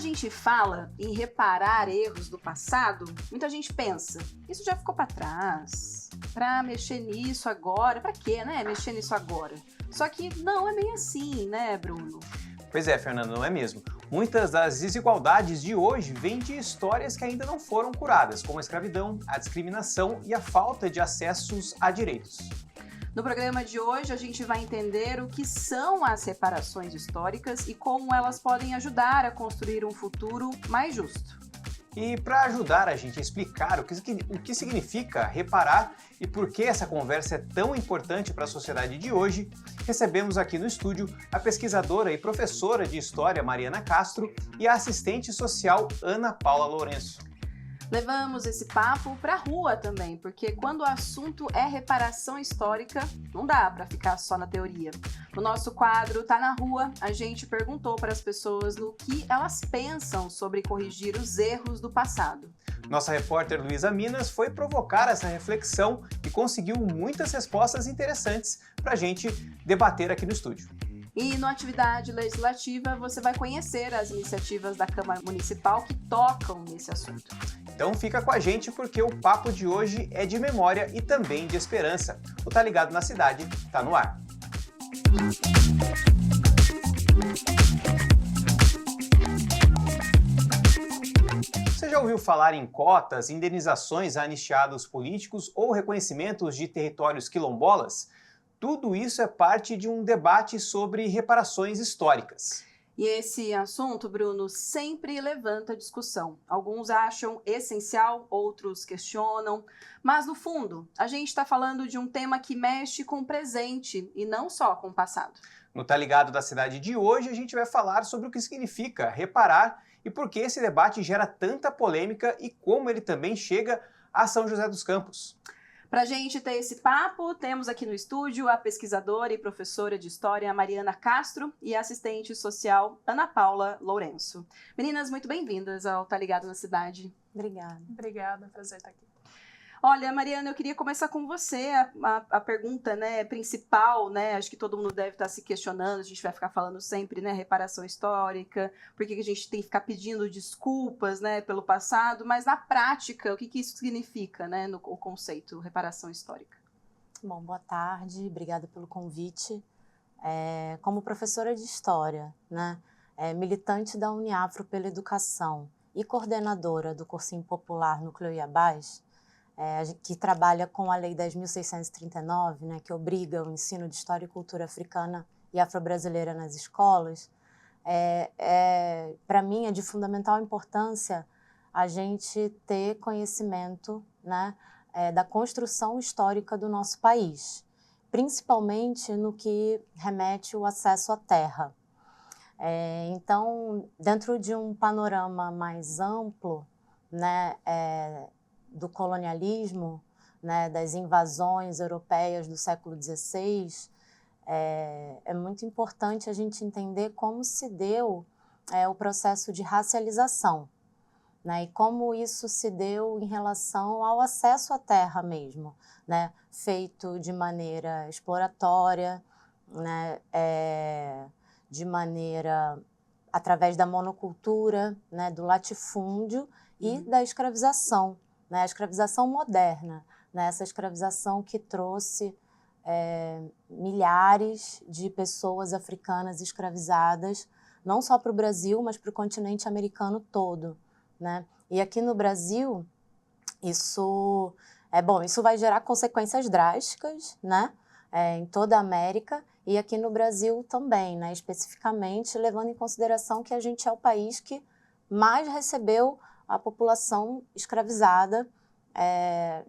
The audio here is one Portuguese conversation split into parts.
gente fala em reparar erros do passado, muita gente pensa, isso já ficou para trás, para mexer nisso agora, para quê, né, mexer nisso agora? Só que não é bem assim, né, Bruno? Pois é, Fernanda, não é mesmo? Muitas das desigualdades de hoje vêm de histórias que ainda não foram curadas, como a escravidão, a discriminação e a falta de acessos a direitos. No programa de hoje, a gente vai entender o que são as reparações históricas e como elas podem ajudar a construir um futuro mais justo. E para ajudar a gente a explicar o que significa reparar e por que essa conversa é tão importante para a sociedade de hoje, recebemos aqui no estúdio a pesquisadora e professora de História Mariana Castro e a assistente social Ana Paula Lourenço. Levamos esse papo para a rua também, porque quando o assunto é reparação histórica, não dá para ficar só na teoria. No nosso quadro Tá na Rua, a gente perguntou para as pessoas no que elas pensam sobre corrigir os erros do passado. Nossa repórter Luísa Minas foi provocar essa reflexão e conseguiu muitas respostas interessantes para a gente debater aqui no estúdio. E no Atividade Legislativa você vai conhecer as iniciativas da Câmara Municipal que tocam nesse assunto. Então fica com a gente porque o papo de hoje é de memória e também de esperança. O Tá Ligado na Cidade tá no ar. Você já ouviu falar em cotas, indenizações a anistiados políticos ou reconhecimentos de territórios quilombolas? Tudo isso é parte de um debate sobre reparações históricas. E esse assunto, Bruno, sempre levanta discussão. Alguns acham essencial, outros questionam. Mas, no fundo, a gente está falando de um tema que mexe com o presente e não só com o passado. No Tá Ligado da Cidade de hoje, a gente vai falar sobre o que significa reparar e por que esse debate gera tanta polêmica e como ele também chega a São José dos Campos. Para a gente ter esse papo, temos aqui no estúdio a pesquisadora e professora de História Mariana Castro e a assistente social Ana Paula Lourenço. Meninas, muito bem-vindas ao Tá Ligado na Cidade. Obrigada. Obrigada, prazer estar aqui. Olha, Mariana, eu queria começar com você, a pergunta, né, principal, né, acho que todo mundo deve estar se questionando, a gente vai ficar falando sempre, né, reparação histórica, por que a gente tem que ficar pedindo desculpas, né, pelo passado, mas na prática, o que isso significa, né, no o conceito reparação histórica? Bom, boa tarde, obrigada pelo convite. Como professora de História, né, militante da Uniafro pela Educação e coordenadora do Cursinho Popular Núcleo Iabás, que trabalha com a Lei 10.639, né, que obriga o ensino de História e Cultura africana e afro-brasileira nas escolas, para mim é de fundamental importância a gente ter conhecimento, né, da construção histórica do nosso país, principalmente no que remete o acesso à terra. Então, dentro de um panorama mais amplo, né, do colonialismo, né, das invasões europeias do século XVI, é muito importante a gente entender como se deu o processo de racialização, né, e como isso se deu em relação ao acesso à terra mesmo, né, feito de maneira exploratória, né, de maneira através da monocultura, né, do latifúndio e da escravização. Né, a escravização moderna, né, essa escravização que trouxe milhares de pessoas africanas escravizadas, não só para o Brasil, mas para o continente americano todo. Né? E aqui no Brasil, isso vai gerar consequências drásticas, né, em toda a América e aqui no Brasil também, né, especificamente levando em consideração que a gente é o país que mais recebeu a população escravizada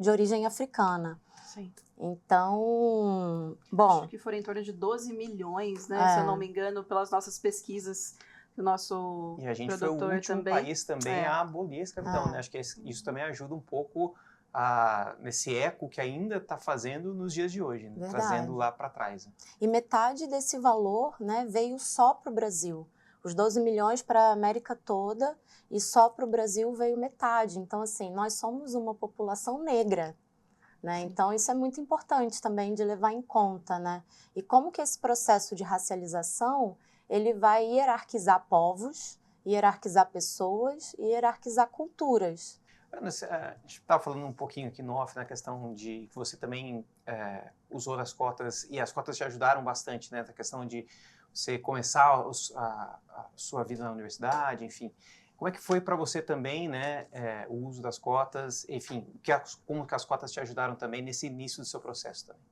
de origem africana. Sim. Então, bom... Acho que foram em torno de 12 milhões, né, se eu não me engano, pelas nossas pesquisas, o nosso E a gente produtor foi o último também. país também a abolir a escravidão, né? Acho que isso também ajuda um pouco nesse eco que ainda está fazendo nos dias de hoje, né? Trazendo lá para trás. Né? E metade desse valor, né, veio só para o Brasil. Os 12 milhões para a América toda e só para o Brasil veio metade. Então, assim, nós somos uma população negra, né? Então, isso é muito importante também de levar em conta, né? E como que esse processo de racialização, ele vai hierarquizar povos hierarquizar pessoas e hierarquizar culturas. Ana, a gente estava falando um pouquinho aqui no off na questão de que você também usou as cotas, e as cotas te ajudaram bastante, né? Na questão de você começar a sua vida na universidade, enfim. Como é que foi para você também, né, o uso das cotas, enfim, como que as cotas te ajudaram também nesse início do seu processo também?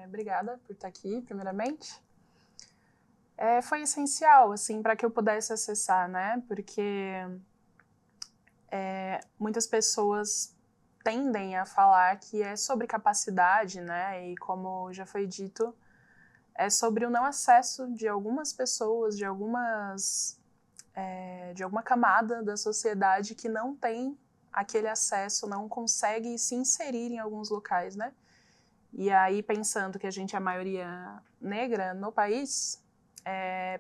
Obrigada por estar aqui, primeiramente. Foi essencial, assim, para que eu pudesse acessar, né? Porque muitas pessoas tendem a falar que é sobre capacidade, né? E como já foi dito, é sobre o não acesso de algumas pessoas, de alguma camada da sociedade que não tem aquele acesso, não consegue se inserir em alguns locais, né? E aí, pensando que a gente é a maioria negra no país,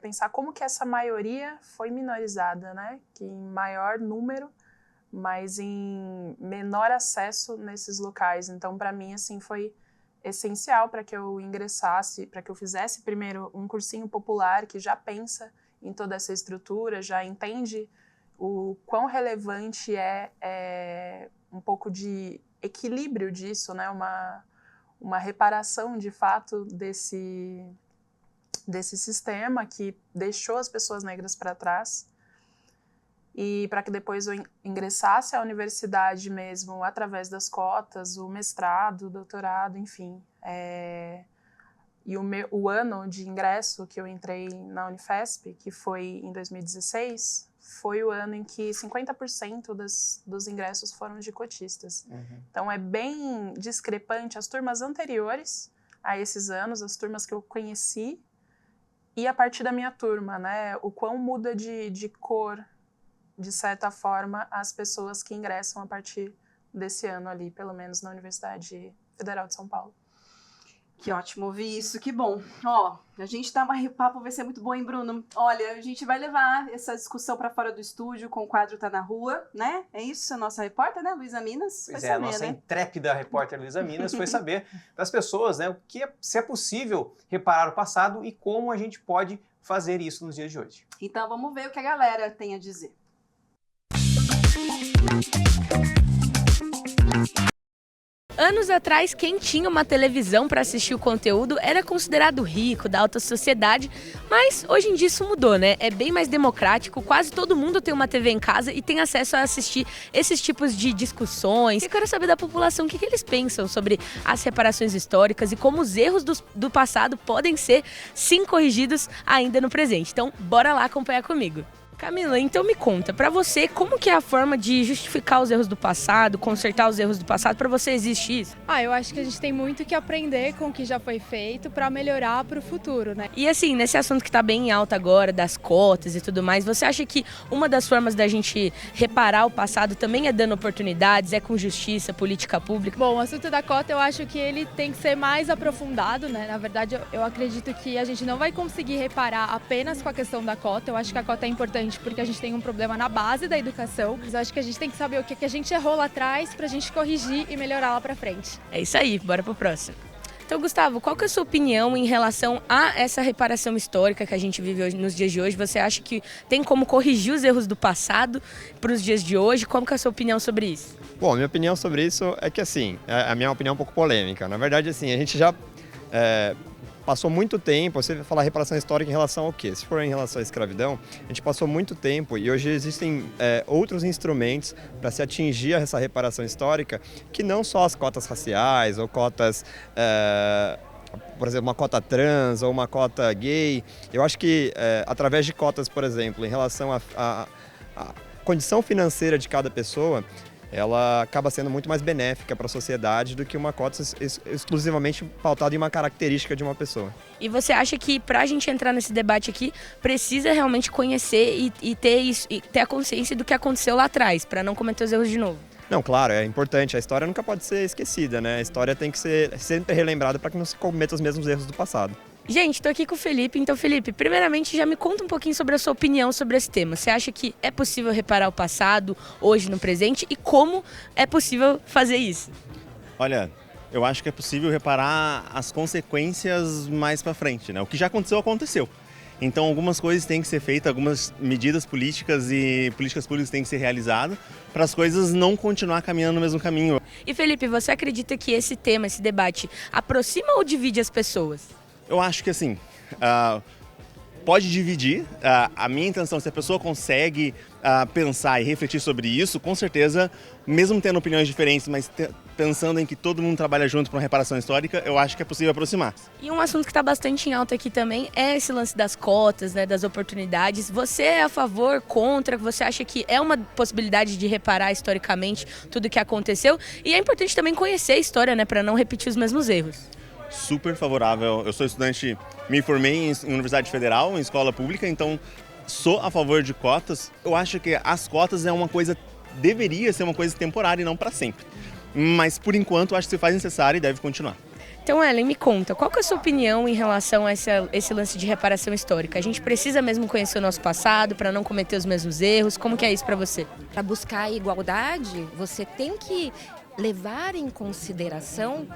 pensar como que essa maioria foi minorizada, né? Que em maior número, mas em menor acesso nesses locais. Então, para mim, assim, foi essencial para que eu ingressasse, para que eu fizesse primeiro um cursinho popular que já pensa em toda essa estrutura, já entende o quão relevante é um pouco de equilíbrio disso, né? Uma reparação, de fato, desse sistema que deixou as pessoas negras para trás. E para que depois eu ingressasse à universidade mesmo, através das cotas, o mestrado, o doutorado, enfim. E o ano de ingresso que eu entrei na Unifesp, que foi em 2016, foi o ano em que 50% dos ingressos foram de cotistas. Uhum. Então, é bem discrepante as turmas anteriores a esses anos, as turmas que eu conheci, e a partir da minha turma, né? O quão muda de cor, de certa forma, as pessoas que ingressam a partir desse ano ali, pelo menos na Universidade Federal de São Paulo. Que ótimo ouvir isso, que bom. Ó, a gente tá, o papo vai ser muito bom, hein, Bruno? Olha, a gente vai levar essa discussão para fora do estúdio com o quadro Tá na Rua, né? É isso, a nossa repórter, né, Luísa Minas? Pois é, a nossa intrépida repórter Luísa Minas foi saber das pessoas, né, se é possível reparar o passado e como a gente pode fazer isso nos dias de hoje. Então vamos ver o que a galera tem a dizer. Anos atrás, quem tinha uma televisão para assistir o conteúdo era considerado rico, da alta sociedade, mas hoje em dia isso mudou, né? É bem mais democrático, quase todo mundo tem uma TV em casa e tem acesso a assistir esses tipos de discussões. Eu quero saber da população o que eles pensam sobre as reparações históricas e como os erros do passado podem ser, sim, corrigidos ainda no presente. Então, bora lá acompanhar comigo. Camila, então me conta, para você, como que é a forma de justificar os erros do passado, consertar os erros do passado? Para você existe isso? Eu acho que a gente tem muito que aprender com o que já foi feito para melhorar para o futuro, né? E assim, nesse assunto que está bem em alta agora, das cotas e tudo mais, você acha que uma das formas da gente reparar o passado também é dando oportunidades, é com justiça, política pública? Bom, o assunto da cota eu acho que ele tem que ser mais aprofundado, né? Na verdade, eu acredito que a gente não vai conseguir reparar apenas com a questão da cota. Eu acho que a cota é importante porque a gente tem um problema na base da educação, mas eu acho que a gente tem que saber o que a gente errou lá atrás pra gente corrigir e melhorar lá pra frente. É isso aí, bora pro próximo. Então, Gustavo, qual que é a sua opinião em relação a essa reparação histórica que a gente vive hoje, nos dias de hoje? Você acha que tem como corrigir os erros do passado para os dias de hoje? Qual que é a sua opinião sobre isso? Bom, minha opinião sobre isso é que, assim, a minha opinião é um pouco polêmica. Na verdade, assim, a gente já passou muito tempo, você vai falar reparação histórica em relação ao quê? Se for em relação à escravidão, a gente passou muito tempo e hoje existem outros instrumentos para se atingir essa reparação histórica, que não só as cotas raciais ou cotas, por exemplo, uma cota trans ou uma cota gay. Eu acho que através de cotas, por exemplo, em relação à condição financeira de cada pessoa, ela acaba sendo muito mais benéfica para a sociedade do que uma cota exclusivamente pautada em uma característica de uma pessoa. E você acha que para a gente entrar nesse debate aqui, precisa realmente conhecer e ter a consciência do que aconteceu lá atrás, para não cometer os erros de novo? Não, claro, é importante. A história nunca pode ser esquecida, né? A história tem que ser sempre relembrada para que não se cometa os mesmos erros do passado. Gente, tô aqui com o Felipe. Então, Felipe, primeiramente já me conta um pouquinho sobre a sua opinião sobre esse tema. Você acha que é possível reparar o passado hoje no presente e como é possível fazer isso? Olha, eu acho que é possível reparar as consequências mais para frente, né? O que já aconteceu, aconteceu. Então, algumas coisas têm que ser feitas, algumas medidas políticas e políticas públicas têm que ser realizadas para as coisas não continuar caminhando no mesmo caminho. E Felipe, você acredita que esse tema, esse debate, aproxima ou divide as pessoas? Eu acho que assim, pode dividir. A minha intenção, se a pessoa consegue pensar e refletir sobre isso, com certeza, mesmo tendo opiniões diferentes, mas pensando em que todo mundo trabalha junto para uma reparação histórica, eu acho que é possível aproximar. E um assunto que está bastante em alta aqui também é esse lance das cotas, né, das oportunidades. Você é a favor, contra? Você acha que é uma possibilidade de reparar historicamente tudo o que aconteceu? E é importante também conhecer a história, né, para não repetir os mesmos erros. Super favorável. Eu sou estudante, me formei em Universidade Federal, em escola pública, então sou a favor de cotas. Eu acho que as cotas é uma coisa, deveria ser uma coisa temporária e não para sempre. Mas por enquanto acho que se faz necessário e deve continuar. Então, Ellen, me conta, qual que é a sua opinião em relação a esse lance de reparação histórica? A gente precisa mesmo conhecer o nosso passado para não cometer os mesmos erros? Como que é isso para você? Para buscar a igualdade, você tem que levar em consideração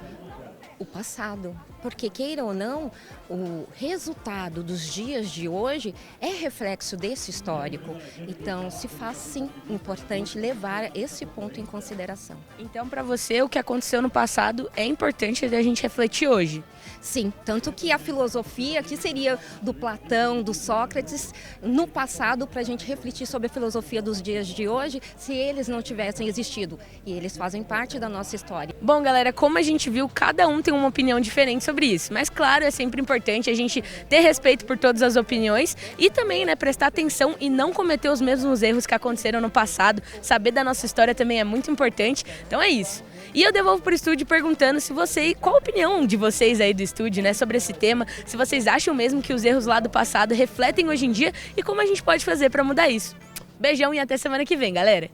o passado, porque queira ou não, o resultado dos dias de hoje é reflexo desse histórico. Então, se faz sim importante levar esse ponto em consideração. Então, para você, o que aconteceu no passado é importante a gente refletir hoje. Sim, tanto que a filosofia, que seria do Platão, do Sócrates, no passado, para a gente refletir sobre a filosofia dos dias de hoje, se eles não tivessem existido. E eles fazem parte da nossa história. Bom, galera, como a gente viu, cada um tem uma opinião diferente sobre isso. Mas, claro, é sempre importante a gente ter respeito por todas as opiniões e também, né, prestar atenção e não cometer os mesmos erros que aconteceram no passado. Saber da nossa história também é muito importante. Então é isso. E eu devolvo para o estúdio perguntando qual a opinião de vocês aí do estúdio, né, sobre esse tema, se vocês acham mesmo que os erros lá do passado refletem hoje em dia e como a gente pode fazer para mudar isso. Beijão e até semana que vem, galera!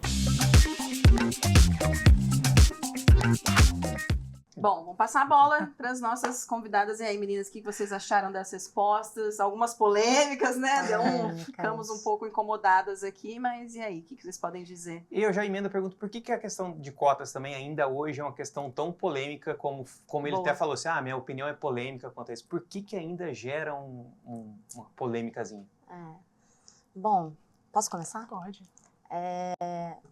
Bom, vamos passar a bola para as nossas convidadas. E aí, meninas, o que vocês acharam das respostas? Algumas polêmicas, né? Ficamos um pouco incomodadas aqui, mas e aí, o que vocês podem dizer? E eu já emendo a pergunta, por que a questão de cotas também ainda hoje é uma questão tão polêmica como ele até falou assim, minha opinião é polêmica quanto a isso. Por que ainda gera uma polêmicazinha? Bom, posso começar? Pode.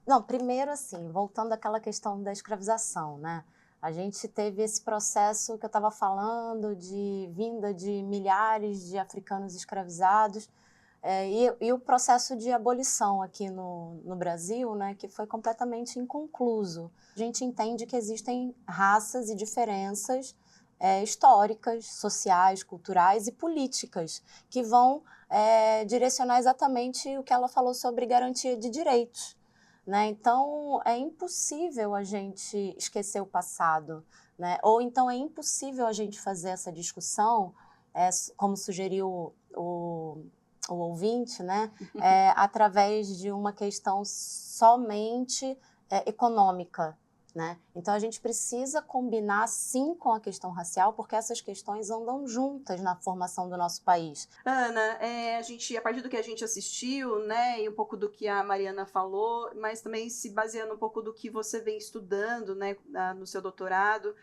Não, primeiro assim, voltando àquela questão da escravização, né? A gente teve esse processo que eu estava falando de vinda de milhares de africanos escravizados e o processo de abolição aqui no Brasil, né, que foi completamente inconcluso. A gente entende que existem raças e diferenças históricas, sociais, culturais e políticas que vão direcionar exatamente o que ela falou sobre garantia de direitos. Né? Então, é impossível a gente esquecer o passado, né? Ou então é impossível a gente fazer essa discussão, como sugeriu o ouvinte, né? Através de uma questão somente econômica. Né? Então, a gente precisa combinar, sim, com a questão racial, porque essas questões andam juntas na formação do nosso país. Ana, a partir do que a gente assistiu, né, e um pouco do que a Mariana falou, mas também se baseando um pouco do que você vem estudando, né, no seu doutorado,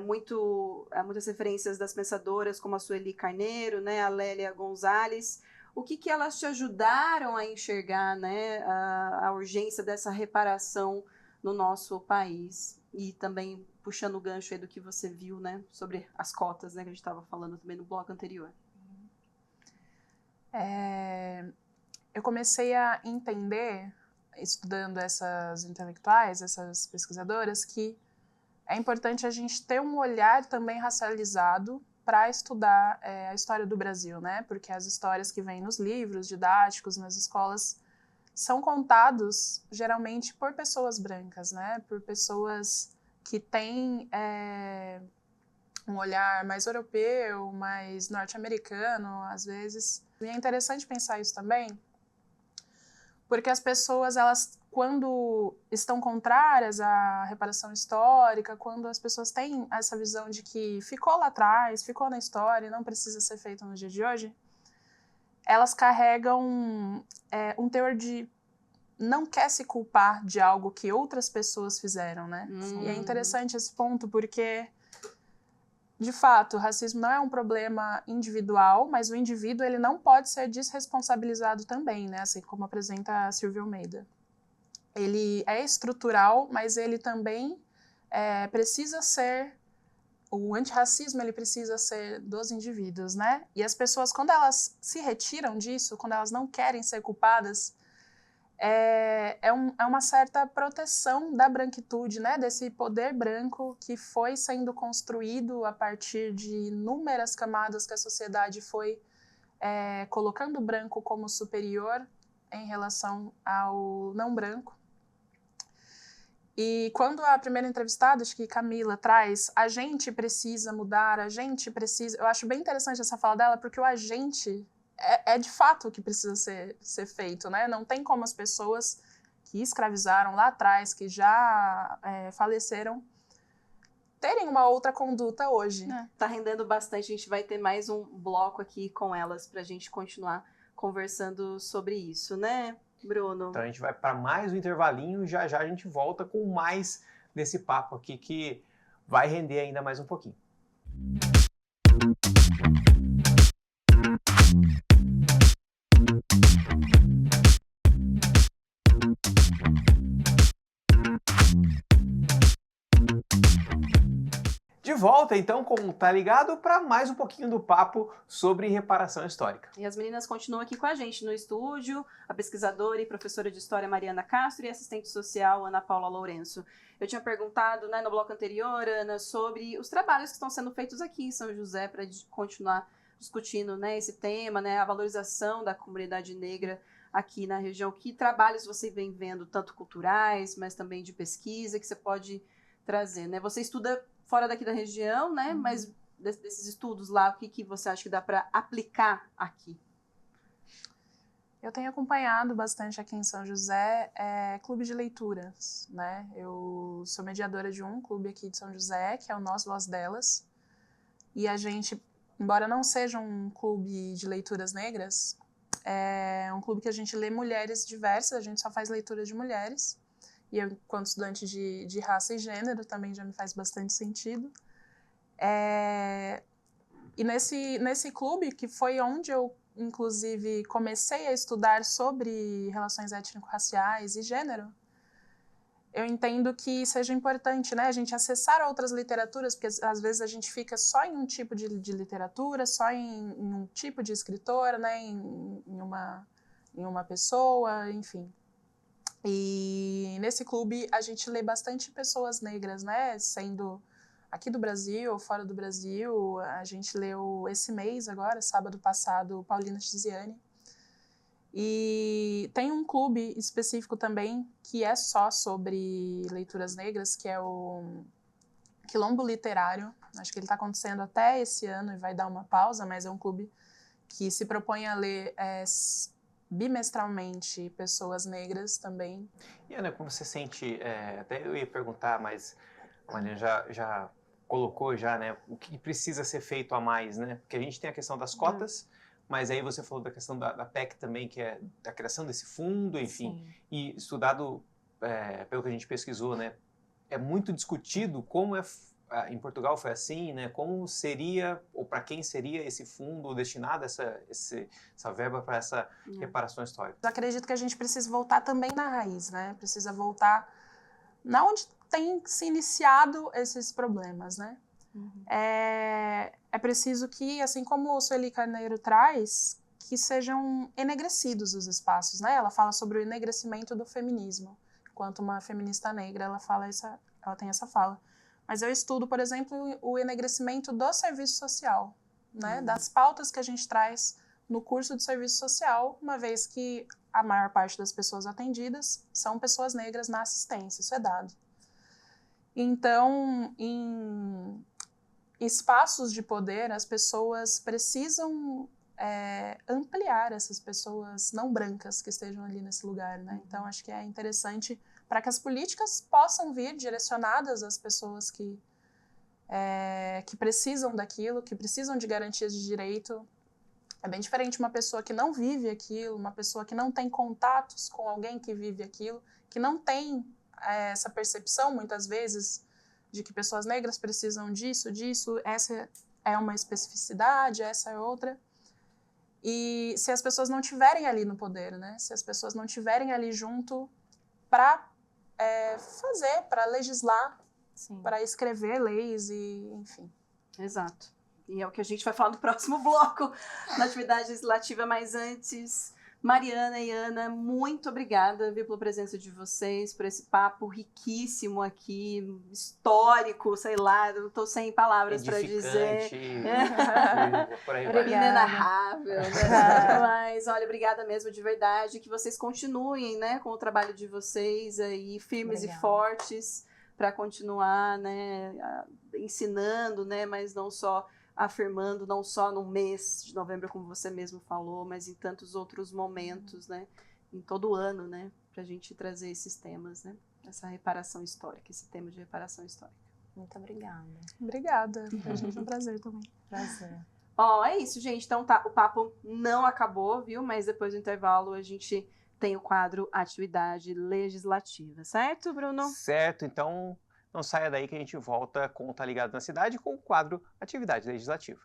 muitas referências das pensadoras como a Sueli Carneiro, né, a Lélia Gonzalez. O que elas te ajudaram a enxergar, né, a urgência dessa reparação no nosso país? E também puxando o gancho aí do que você viu, né, sobre as cotas, né, que a gente estava falando também no bloco anterior. Eu comecei a entender, estudando essas intelectuais, essas pesquisadoras, que é importante a gente ter um olhar também racializado para estudar a história do Brasil, né, porque as histórias que vêm nos livros didáticos, nas escolas, são contados geralmente por pessoas brancas, né? Por pessoas que têm um olhar mais europeu, mais norte-americano, às vezes. E é interessante pensar isso também, porque as pessoas, elas, quando estão contrárias à reparação histórica, quando as pessoas têm essa visão de que ficou lá atrás, ficou na história e não precisa ser feito no dia de hoje, elas carregam um teor de não quer se culpar de algo que outras pessoas fizeram, né? E é interessante esse ponto, porque de fato, o racismo não é um problema individual, mas o indivíduo ele não pode ser desresponsabilizado também, né? Assim como apresenta a Silvia Almeida. Ele é estrutural, mas ele também precisa ser... O antirracismo ele precisa ser dos indivíduos, né? E as pessoas, quando elas se retiram disso, quando elas não querem ser culpadas, é uma certa proteção da branquitude, né? Desse poder branco que foi sendo construído a partir de inúmeras camadas que a sociedade foi colocando o branco como superior em relação ao não branco. E quando a primeira entrevistada, acho que Camila, traz a gente precisa mudar, a gente precisa... Eu acho bem interessante essa fala dela, porque o agente é de fato o que precisa ser feito, né? Não tem como as pessoas que escravizaram lá atrás, que já faleceram, terem uma outra conduta hoje. Tá rendendo bastante, a gente vai ter mais um bloco aqui com elas pra gente continuar conversando sobre isso, né, Bruno? Então a gente vai para mais um intervalinho e já a gente volta com mais desse papo aqui que vai render ainda mais um pouquinho. De volta, então, com o Tá Ligado, para mais um pouquinho do papo sobre reparação histórica. E as meninas continuam aqui com a gente no estúdio, a pesquisadora e professora de História Mariana Castro e a assistente social Ana Paula Lourenço. Eu tinha perguntado, né, no bloco anterior, Ana, sobre os trabalhos que estão sendo feitos aqui em São José para continuar discutindo, né, esse tema, né, a valorização da comunidade negra aqui na região. Que trabalhos você vem vendo, tanto culturais, mas também de pesquisa, que você pode trazer, né? Você estuda fora daqui da região, né? Mas desses estudos lá, o que você acha que dá para aplicar aqui? Eu tenho acompanhado bastante aqui em São José clube de leituras, né? Eu sou mediadora de um clube aqui de São José, que é o Nós Voz Delas. E a gente, embora não seja um clube de leituras negras, é um clube que a gente lê mulheres diversas, a gente só faz leitura de mulheres. E eu, enquanto estudante de raça e gênero, também já me faz bastante sentido. E nesse clube, que foi onde eu, inclusive, comecei a estudar sobre relações étnico-raciais e gênero, eu entendo que seja importante, né, a gente acessar outras literaturas, porque às vezes a gente fica só em um tipo de literatura, só em um tipo de escritor, né, em uma pessoa, enfim. E nesse clube a gente lê bastante pessoas negras, né? Sendo aqui do Brasil ou fora do Brasil. A gente leu esse mês agora, sábado passado, Paulina Tiziane. E tem um clube específico também que é só sobre leituras negras, que é o Quilombo Literário. Acho que ele está acontecendo até esse ano e vai dar uma pausa, mas é um clube que se propõe a ler bimestralmente pessoas negras também. E Ana, como você sente, até eu ia perguntar, mas a Mariana já colocou né, o que precisa ser feito a mais, né? Porque a gente tem a questão das cotas, mas aí você falou da questão da PEC também, que é da criação desse fundo, enfim. Sim. E estudado, pelo que a gente pesquisou, né, é muito discutido como em Portugal foi assim, né? Como seria, ou para quem seria esse fundo destinado, essa verba para essa reparação histórica? Eu acredito que a gente precisa voltar também na raiz, né? Precisa voltar na onde tem se iniciado esses problemas, né? É preciso que, assim como o Sueli Carneiro traz, que sejam enegrecidos os espaços, né? Ela fala sobre o enegrecimento do feminismo. Enquanto uma feminista negra, ela tem essa fala. Mas eu estudo, por exemplo, o enegrecimento do serviço social, né? Das pautas que a gente traz no curso de serviço social, uma vez que a maior parte das pessoas atendidas são pessoas negras na assistência, isso é dado. Então, em espaços de poder, as pessoas precisam ampliar essas pessoas não brancas que estejam ali nesse lugar, né? Então, acho que é interessante para que as políticas possam vir direcionadas às pessoas que precisam daquilo, que precisam de garantias de direito. É bem diferente uma pessoa que não vive aquilo, uma pessoa que não tem contatos com alguém que vive aquilo, que não tem essa percepção, muitas vezes, de que pessoas negras precisam disso, essa é uma especificidade, essa é outra. E se as pessoas não estiverem ali no poder, né? Se as pessoas não estiverem ali junto para fazer, para legislar, para escrever leis e, enfim. Exato. E é o que a gente vai falar no próximo bloco, na atividade legislativa, mas antes, Mariana e Ana, muito obrigada, viu, pela presença de vocês, por esse papo riquíssimo aqui, histórico, sei lá, eu estou sem palavras para dizer. Por aí vai. Inenarrável, né? Mas, olha, obrigada mesmo, de verdade, que vocês continuem, né, com o trabalho de vocês aí, firmes e fortes, para continuar, né, ensinando, né, mas não só afirmando, não só no mês de novembro, como você mesmo falou, mas em tantos outros momentos, né, em todo o ano, né, para a gente trazer esses temas, né, essa reparação histórica, esse tema de reparação histórica. Muito obrigada. Obrigada, pra gente é um prazer também. Prazer. Ó, é isso, gente, então tá, o papo não acabou, viu, mas depois do intervalo a gente tem o quadro Atividade Legislativa, certo, Bruno? Certo, então não saia daí que a gente volta com o Tá Ligado na Cidade com o quadro Atividade Legislativa.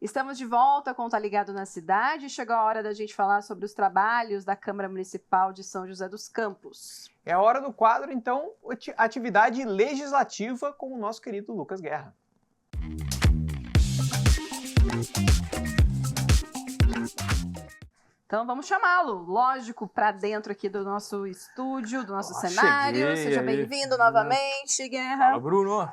Estamos de volta com o Tá Ligado na Cidade. Chegou a hora da gente falar sobre os trabalhos da Câmara Municipal de São José dos Campos. É a hora do quadro, então, Atividade Legislativa com o nosso querido Lucas Guerra. Então vamos chamá-lo, lógico, para dentro aqui do nosso estúdio, do nosso cenário. Cheguei, Seja bem-vindo novamente, Guerra. Fala, Bruno.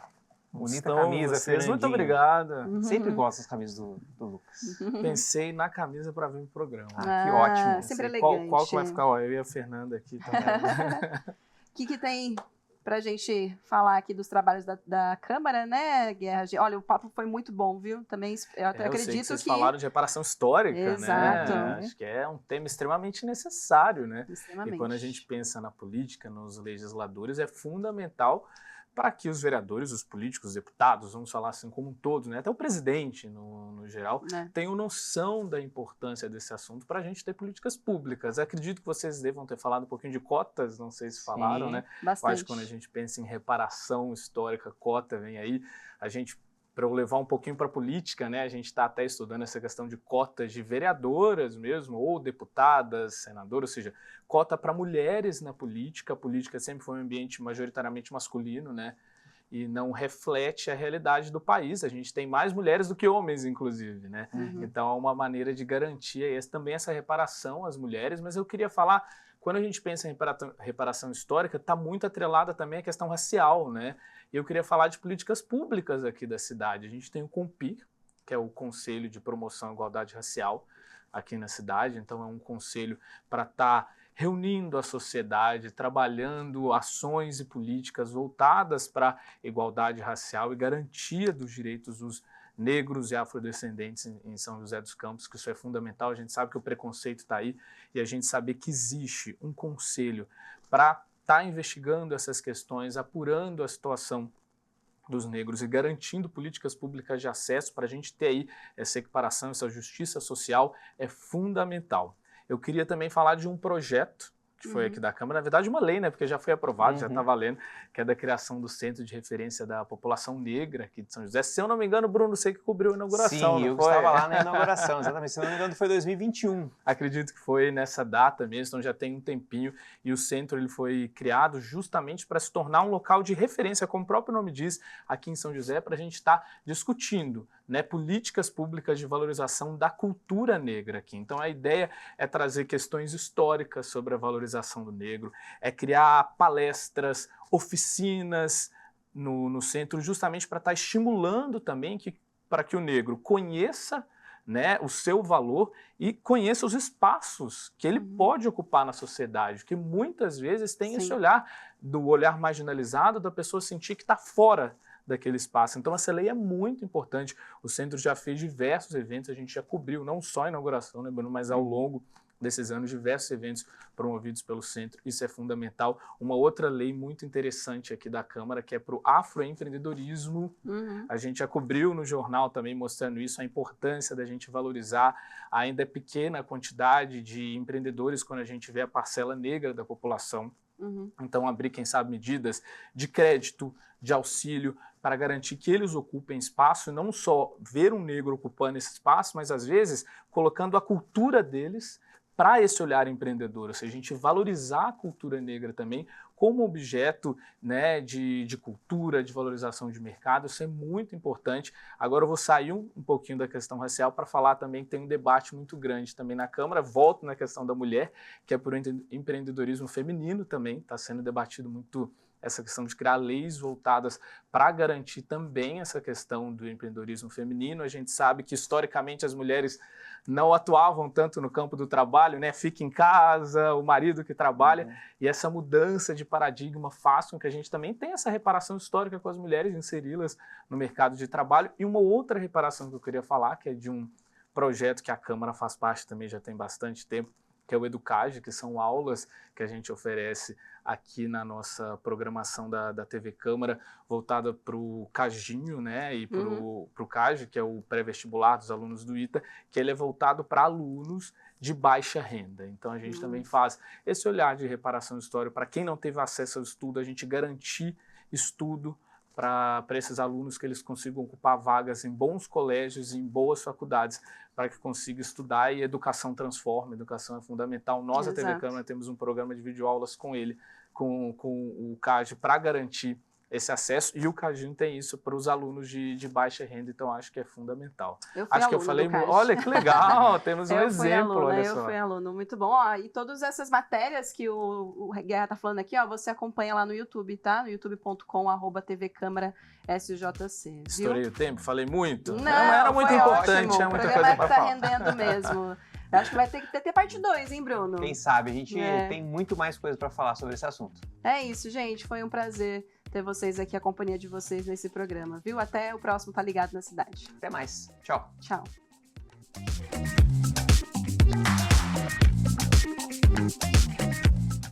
Bonita camisa, Fernandinho. Muito obrigado. Sempre gosto das camisas do Lucas. Pensei na camisa para vir pro programa. Que ótimo. Sempre elegante. Qual que vai ficar? Ó, eu e a Fernanda aqui também. O que tem pra gente falar aqui dos trabalhos da Câmara, né, Guerra? Olha, o papo foi muito bom, viu? Também eu até acredito sei que vocês falaram de reparação histórica, Exato. né? Acho que é um tema extremamente necessário, né? Extremamente. E quando a gente pensa na política, nos legisladores, é fundamental para que os vereadores, os políticos, os deputados, vamos falar assim como um todo, né? Até o presidente, no geral, tenham noção da importância desse assunto para a gente ter políticas públicas. Eu acredito que vocês devam ter falado um pouquinho de cotas, não sei se falaram, né? Bastante. Eu acho que quando a gente pensa em reparação histórica, cota vem aí, a gente, para eu levar um pouquinho para a política, né? A gente está até estudando essa questão de cotas de vereadoras mesmo, ou deputadas, senadoras, ou seja, cota para mulheres na política. A política sempre foi um ambiente majoritariamente masculino, né? E não reflete a realidade do país. A gente tem mais mulheres do que homens, inclusive, né? Então, é uma maneira de garantir também essa reparação às mulheres. Mas eu queria falar, quando a gente pensa em reparação histórica, está muito atrelada também a questão racial, né? E eu queria falar de políticas públicas aqui da cidade. A gente tem o CONPIR, que é o Conselho de Promoção à Igualdade Racial aqui na cidade. Então, é um conselho para estar reunindo a sociedade, trabalhando ações e políticas voltadas para a igualdade racial e garantia dos direitos dos negros e afrodescendentes em São José dos Campos, que isso é fundamental. A gente sabe que o preconceito está aí e a gente saber que existe um conselho para estar investigando essas questões, apurando a situação dos negros e garantindo políticas públicas de acesso para a gente ter aí essa equiparação, essa justiça social é fundamental. Eu queria também falar de um projeto que foi aqui da Câmara, na verdade uma lei, né, porque já foi aprovado, já está valendo, que é da criação do Centro de Referência da População Negra aqui de São José. Se eu não me engano, Bruno, você que cobriu a inauguração, Sim, eu estava lá na inauguração, exatamente. Se eu não me engano, foi 2021. Acredito que foi nessa data mesmo, então já tem um tempinho, e o centro ele foi criado justamente para se tornar um local de referência, como o próprio nome diz, aqui em São José, para a gente estar discutindo, né, políticas públicas de valorização da cultura negra aqui. Então a ideia é trazer questões históricas sobre a valorização do negro, é criar palestras, oficinas no centro, justamente para estar estimulando também para que o negro conheça, né, o seu valor e conheça os espaços que ele pode ocupar na sociedade, que muitas vezes tem esse olhar, do olhar marginalizado, da pessoa sentir que está fora daquele espaço. Então essa lei é muito importante. O centro já fez diversos eventos, a gente já cobriu não só a inauguração, né, Bruno, mas ao longo desses anos, diversos eventos promovidos pelo centro, isso é fundamental. Uma outra lei muito interessante aqui da Câmara, que é para o afroempreendedorismo. A gente já cobriu no jornal também mostrando isso, a importância da gente valorizar. Ainda é pequena a quantidade de empreendedores quando a gente vê a parcela negra da população. Então, abrir, quem sabe, medidas de crédito, de auxílio, para garantir que eles ocupem espaço, e não só ver um negro ocupando esse espaço, mas, às vezes, colocando a cultura deles para esse olhar empreendedor, ou seja, a gente valorizar a cultura negra também como objeto, né, de cultura, de valorização de mercado, isso é muito importante. Agora eu vou sair um pouquinho da questão racial para falar também que tem um debate muito grande também na Câmara, volto na questão da mulher, que é por empreendedorismo feminino também, está sendo debatido muito essa questão de criar leis voltadas para garantir também essa questão do empreendedorismo feminino. A gente sabe que, historicamente, as mulheres não atuavam tanto no campo do trabalho, né? Fica em casa, o marido que trabalha, e essa mudança de paradigma faz com que a gente também tenha essa reparação histórica com as mulheres, inseri-las no mercado de trabalho. E uma outra reparação que eu queria falar, que é de um projeto que a Câmara faz parte também já tem bastante tempo, que é o Educage, que são aulas que a gente oferece aqui na nossa programação da TV Câmara, voltada para o Cajinho, né, e para o CAGE, que é o pré-vestibular dos alunos do ITA, que ele é voltado para alunos de baixa renda. Então, a gente também faz esse olhar de reparação histórica para quem não teve acesso ao estudo, a gente garantir estudo para esses alunos, que eles consigam ocupar vagas em bons colégios, em boas faculdades, para que consigam estudar, e educação transforma, educação é fundamental. Nós, da TV Câmara, temos um programa de videoaulas com ele, com o CAGE, para garantir esse acesso, e o Cajinho tem isso para os alunos de baixa renda, então acho que é fundamental. Acho que eu falei, olha que legal, temos um exemplo, olha só. Eu fui aluno, muito bom. Ó, e todas essas matérias que o Guerra tá falando aqui, ó, você acompanha lá no YouTube, tá? No youtube.com/TV Câmara SJC. Estourei o tempo? Falei muito? Não, era muito importante, ótimo. é muita coisa para falar. O programa tá rendendo mesmo. Eu acho que vai ter que ter parte 2, hein, Bruno? Quem sabe, a gente tem muito mais coisa para falar sobre esse assunto. É isso, gente, foi um prazer ter vocês aqui, a companhia de vocês nesse programa, viu? Até o próximo Tá Ligado na Cidade. Até mais. Tchau. Tchau.